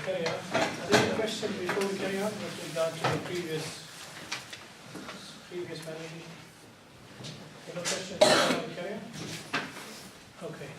carry on. Are there any questions before we carry on with regard to the previous validity? No questions before we carry on? Okay.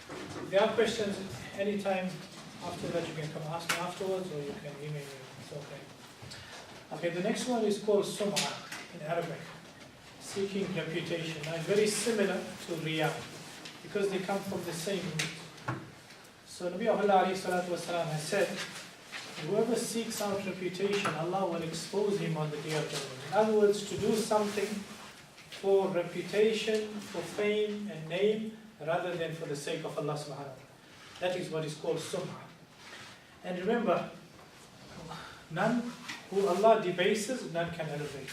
If there are questions anytime after that, you can come ask me afterwards or you can email me. It's okay. Okay, the next one is called Sum'a in Arabic, seeking reputation. Now it's very similar to Riya because they come from the same root. So Nabi Allah has said, whoever seeks out reputation, Allah will expose him on the day of judgment. In other words, to do something for reputation, for fame and name, rather than for the sake of Allah subhanahu wa ta'ala. That is what is called Sum'a. And remember, none who Allah debases, none can elevate.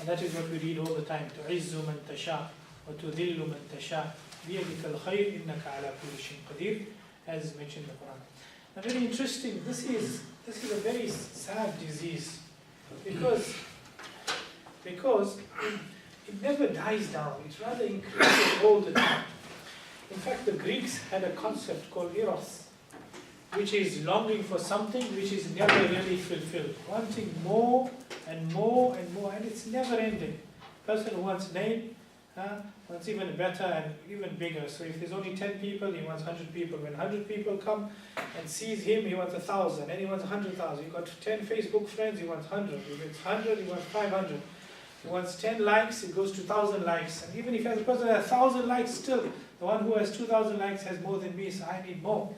And that is what we read all the time. تُعِزُّ مَن تَشَاءُ وَتُذِلُّ مَن تَشَاءُ بِيَدِكَ الْخَيْرُ إِنَّكَ عَلَى كُلِّ شَيْءٍ قَدِيرٌ, as mentioned in the Quran. Now very interesting, this is a very sad disease because it never dies down, it rather increases all the time. In fact, the Greeks had a concept called eros, which is longing for something which is never really fulfilled, wanting more and more and more, and it's never ending. Person who wants name wants even better and even bigger. So if there's only 10 people, he wants 100 people. When 100 people come and sees him, he wants 1,000, and he wants 100,000. He got 10 Facebook friends, he wants 100. If it's 100, he wants 500. He wants 10 likes, it goes to 1,000 likes. And even if has a person has 1,000 likes, still the one who has 2,000 likes has more than me, so I need more.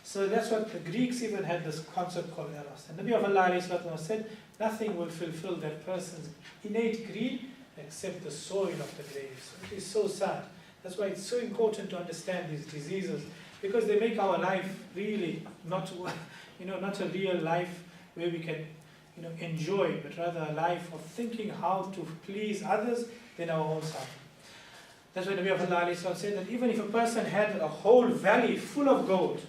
So that's what the Greeks even had this concept called eros. And Nabi of Allah said, nothing will fulfill that person's innate greed except the soil of the grave. So it is so sad. That's why it's so important to understand these diseases, because they make our life really not a real life where we can enjoy, but rather a life of thinking how to please others than our own self. That's why Nabi of Allah said that even if a person had a whole valley full of gold,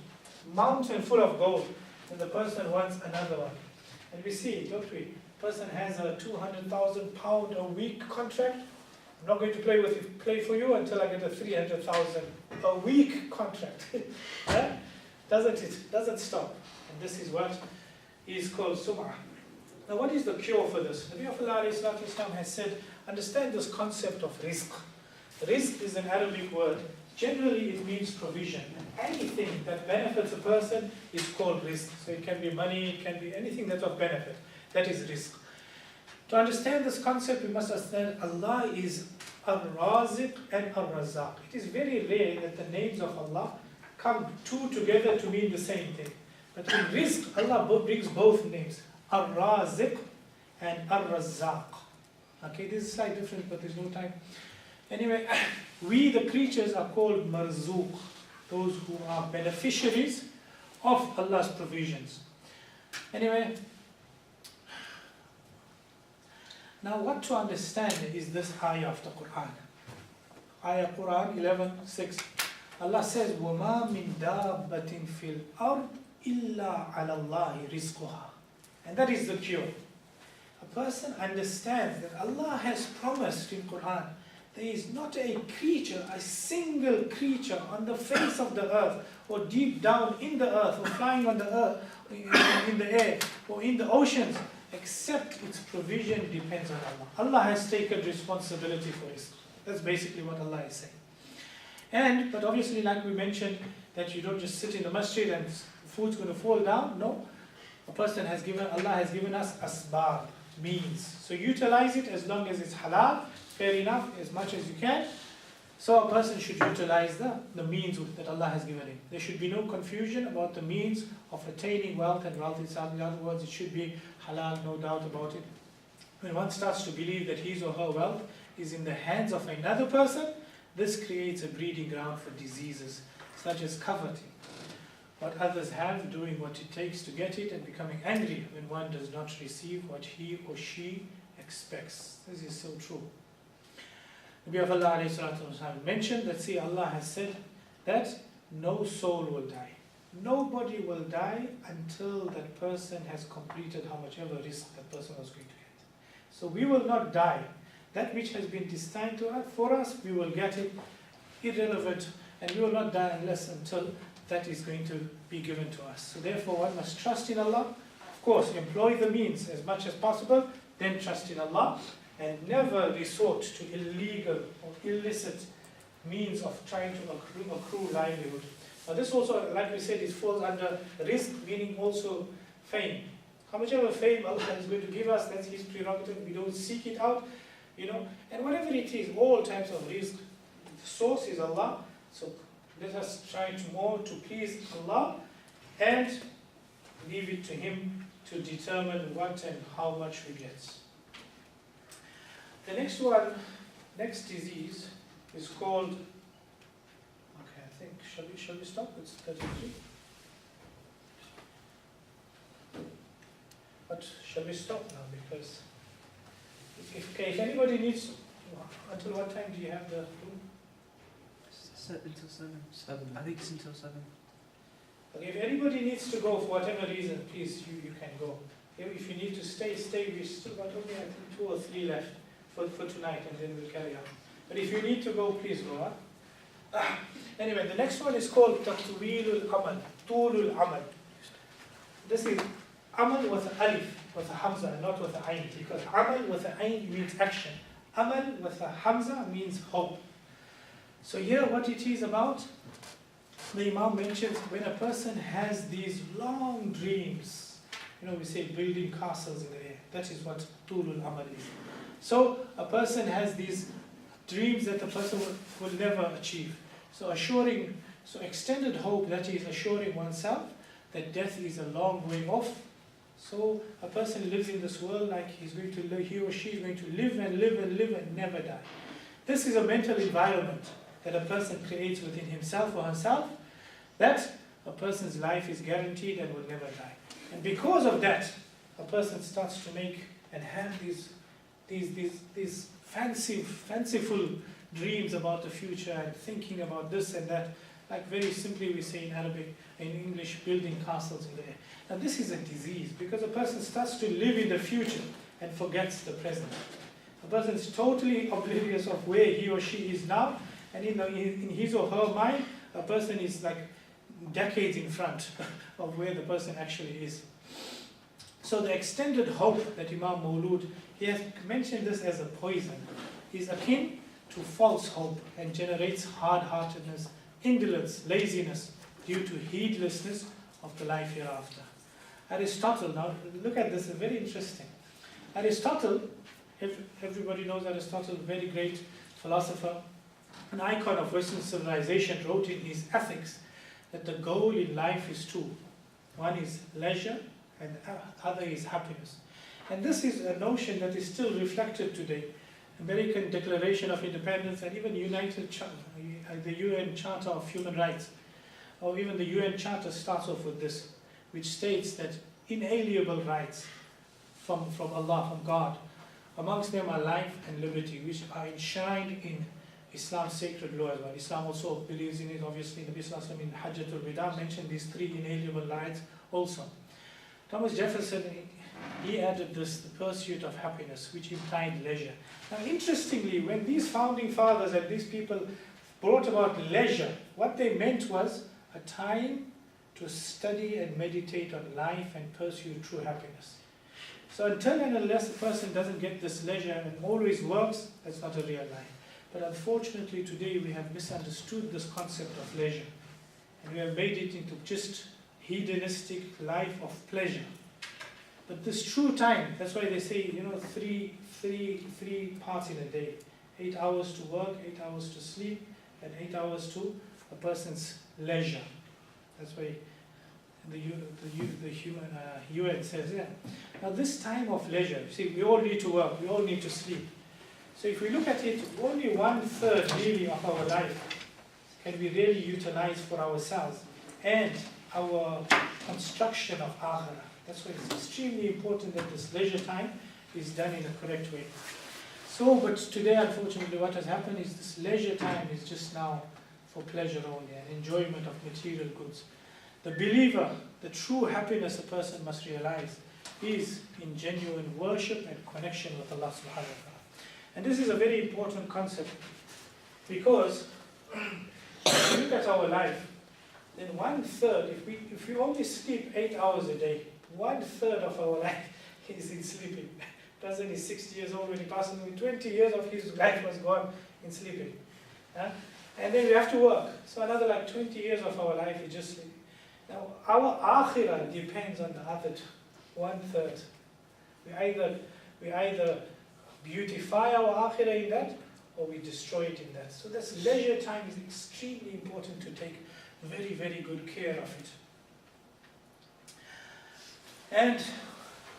mountain full of gold, then the person wants another one. And we see, don't we? Person has a £200,000 a week contract. I'm not going to play for you until I get a 300,000 a week contract. Doesn't stop. And this is what is called Sum'a. Now what is the cure for this? Nabi of Allah has said, understand this concept of rizq. Rizq is an Arabic word. Generally it means provision. Anything that benefits a person is called rizq. So it can be money, it can be anything that's of benefit. That is rizq. To understand this concept, we must understand Allah is Ar-Raziq and Ar-Razzaq. It is very rare that the names of Allah come two together to mean the same thing. But in rizq, Allah brings both names, Ar-Raziq and Ar-Razzaq. Okay, this is slightly different, but there's no time. Anyway, we the creatures are called marzuq, those who are beneficiaries of Allah's provisions. Anyway, now what to understand is this ayah of the Quran. Ayah Quran 11:6. Allah says, وَمَا مِن دَابَّةٍ فِي الْأَرْضِ إِلَّا عَلَى اللَّهِ رِزْقُهَا. And that is the cure. A person understands that Allah has promised in Quran, there is not a creature, a single creature on the face of the earth, or deep down in the earth, or flying on the earth, in the air, or in the oceans, except its provision depends on Allah. Allah has taken responsibility for it. That's basically what Allah is saying. But obviously, like we mentioned, that you don't just sit in the masjid and food's going to fall down. No. Allah has given us asbab, means. So utilize it as long as it's halal, fair enough, as much as you can. So a person should utilize the means that Allah has given him. There should be no confusion about the means of attaining wealth and wealth itself. In other words, it should be halal, no doubt about it. When one starts to believe that his or her wealth is in the hands of another person, this creates a breeding ground for diseases such as coveting. What others have, doing what it takes to get it, and becoming angry when one does not receive what he or she expects. This is so true. Nabi of Allah mentioned that, see, Allah has said that no soul will die. Nobody will die until that person has completed how much ever risk that person was going to get. So we will not die. That which has been destined for us, we will get it irrelevant, and we will not die unless until that is going to be given to us. So therefore one must trust in Allah. Of course, employ the means as much as possible, then trust in Allah, and never resort to illegal or illicit means of trying to accrue livelihood. Now this also, like we said, it falls under risk, meaning also fame. How much of a fame Allah is going to give us, that's His prerogative. We don't seek it out, and whatever it is, all types of risk, the source is Allah. So let us try more to please Allah and leave it to Him to determine what and how much we get. The next disease is called, okay, I think, shall we stop? It's 33. But shall we stop now? Because if anybody needs, until what time do you have the room? Until 7. I think it's until 7. Okay, if anybody needs to go for whatever reason, please, you can go. If you need to stay. We've still got only, I think, 2 or 3 left for tonight, and then we'll carry on. But if you need to go, please go. Anyway, the next one is called Tatwilul Amal, Tulul Amal. This is Amal with an alif, with a hamza, not with a ayn, because Amal with an ayn means action. Amal with a hamza means hope. So here what it is about, the Imam mentions when a person has these long dreams, we say building castles in the air, that is what Tulul Amal is. So a person has these dreams that the person will never achieve. So extended hope, that is assuring oneself that death is a long way off. So a person lives in this world like he or she is going to live and live and live and never die. This is a mental environment that a person creates within himself or herself, that a person's life is guaranteed and will never die. And because of that, a person starts to make and have these fanciful dreams about the future and thinking about this and that. Like very simply we say in Arabic, in English, building castles in the air. Now this is a disease because a person starts to live in the future and forgets the present. A person is totally oblivious of where he or she is now, and in his or her mind, a person is like decades in front of where the person actually is. So the extended hope that Imam Maulud, he has mentioned this as a poison, is akin to false hope and generates hard-heartedness, indolence, laziness due to heedlessness of the life hereafter. Aristotle, now look at this, it's very interesting. Aristotle, everybody knows Aristotle, very great philosopher, an icon of Western civilization, wrote in his Ethics that the goal in life is two. One is leisure and the other is happiness. And this is a notion that is still reflected today. American Declaration of Independence and even the UN Charter of Human Rights, or even the UN Charter starts off with this, which states that inalienable rights from Allah, from God, amongst them are life and liberty, which are enshrined in Islam's sacred law as well. Islam also believes in it, obviously. Nabi Sallallahu Alaihi Wasallam in Hajjatul Wida mentioned these three inalienable rights also. Thomas Jefferson, he added this, the pursuit of happiness, which implied leisure. Now interestingly, when these founding fathers and these people brought about leisure, what they meant was a time to study and meditate on life and pursue true happiness. So until and unless a person doesn't get this leisure and always works, that's not a real life. But unfortunately today we have misunderstood this concept of leisure. And we have made it into just hedonistic life of pleasure. But this true time, that's why they say, three parts in a day. 8 hours to work, 8 hours to sleep, and 8 hours to a person's leisure. That's why the UN says, yeah. Now this time of leisure, see, we all need to work, we all need to sleep. So if we look at it, only 1/3 really of our life can be really utilized for ourselves and our construction of akhirah. That's why it's extremely important that this leisure time is done in a correct way. So, but today, unfortunately, what has happened is this leisure time is just now for pleasure only and enjoyment of material goods. The believer, the true happiness a person must realize is in genuine worship and connection with Allah subhanahu wa ta'ala. And this is a very important concept because if you look at our life, then 1/3, if we only sleep 8 hours a day, 1/3 of our life is in sleeping. Person is 60 years old when he passes away, 20 years of his life was gone in sleeping. And then we have to work. So another like 20 years of our life is just sleeping. Now our akhirah depends on the other 1/3. We either beautify our akhirah in that, or we destroy it in that. So this leisure time is extremely important to take very, very good care of it. And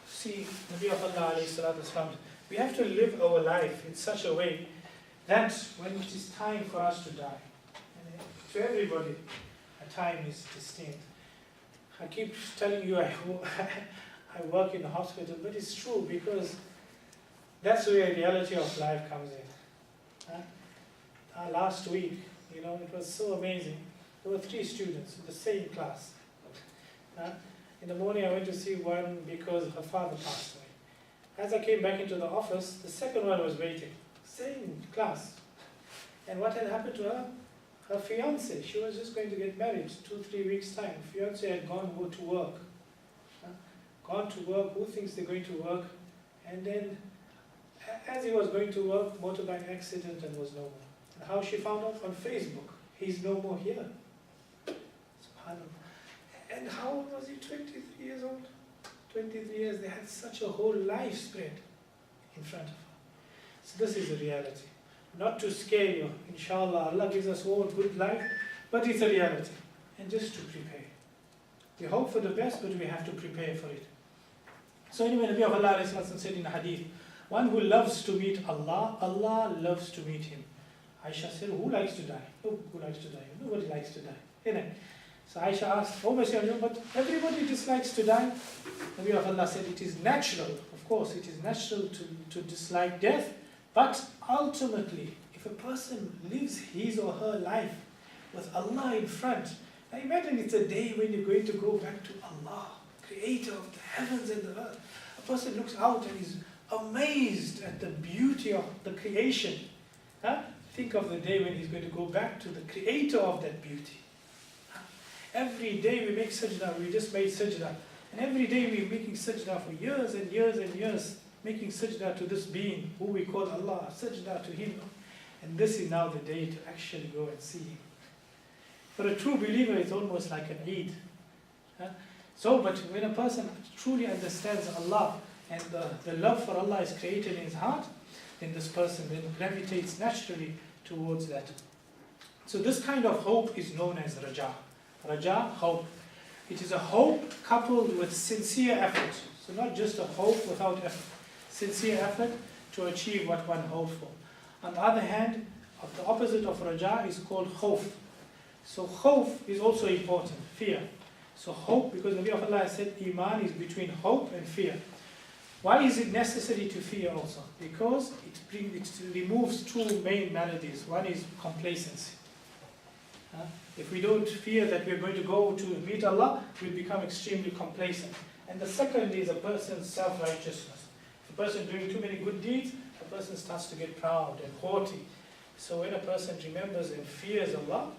see, Nabi of Allah alayhi salatu wasalam, we have to live our life in such a way that when it is time for us to die, and to everybody, a time is distinct. I keep telling you I work in a hospital, but it's true because that's where reality of life comes in. Last week, it was so amazing. There were 3 students in the same class. In the morning I went to see one because her father passed away. As I came back into the office, the second one was waiting. Same class. And what had happened to her? Her fiance, she was just going to get married 2-3 weeks time. Fiance had gone to work. Gone to work, who thinks they're going to work? And then, as he was going to work, motorbike accident and was no more. And how she found out? On Facebook. He's no more here. SubhanAllah. And how old was he? 23 years old? 23 years. They had such a whole life spread in front of her. So this is a reality. Not to scare you. Inshallah, Allah gives us all good life, but it's a reality. And just to prepare. We hope for the best, but we have to prepare for it. So anyway, Nabi of Allah said in a hadith, one who loves to meet Allah, Allah loves to meet him. Aisha said, who likes to die? Oh, who likes to die? Nobody likes to die. So Aisha asked, oh Messenger, but everybody dislikes to die. Nabi of Allah said, it is natural. Of course, it is natural to dislike death. But ultimately, if a person lives his or her life with Allah in front, now imagine it's a day when you're going to go back to Allah, creator of the heavens and the earth. A person looks out and is amazed at the beauty of the creation. Think of the day when he's going to go back to the creator of that beauty. Every day we make sajda, we just made sajda. And every day we're making sajda for years and years and years, making sajda to this being, who we call Allah, sajda to him. And this is now the day to actually go and see him. For a true believer, it's almost like an Eid. But when a person truly understands Allah, and the love for Allah is created in his heart, then this person then gravitates naturally towards that. So this kind of hope is known as raja. Raja, hope. It is a hope coupled with sincere effort. So not just a hope without effort. Sincere effort to achieve what one hopes for. On the other hand, the opposite of raja is called khawf. So khawf is also important, fear. So hope, because Nabi of Allah said Iman is between hope and fear. Why is it necessary to fear also? Because it removes 2 main maladies. One is complacency. If we don't fear that we're going to go to meet Allah, we become extremely complacent. And the second is a person's self-righteousness. If a person is doing too many good deeds, a person starts to get proud and haughty. So when a person remembers and fears Allah,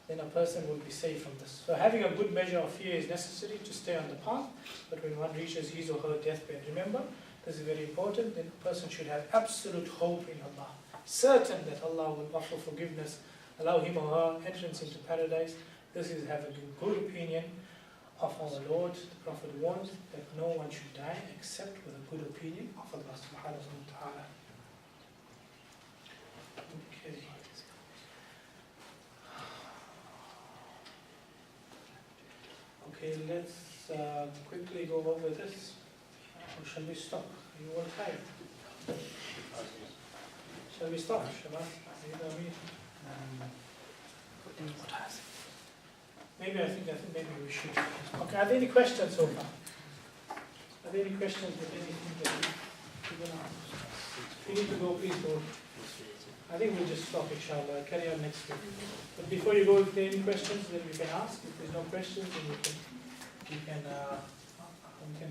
then a person will be safe from this. So having a good measure of fear is necessary to stay on the path, but when one reaches his or her deathbed, remember, this is very important, then a person should have absolute hope in Allah. Certain that Allah will offer forgiveness, allow him or her entrance into paradise. This is having a good opinion of our Lord. The Prophet warned that no one should die except with a good opinion of Allah subhanahu wa ta'ala. Okay. Okay, let's quickly go over this. Or shall we stop? Are you all tired? Shall we stop, Shabbat? Maybe I think maybe we should. Okay, are there any questions so far? Are there any questions with anything that you want to ask? If you need to go, please go. I think we'll just stop, inshallah. Carry on next week. But before you go, if there are any questions, then we can ask. If there's no questions, then we can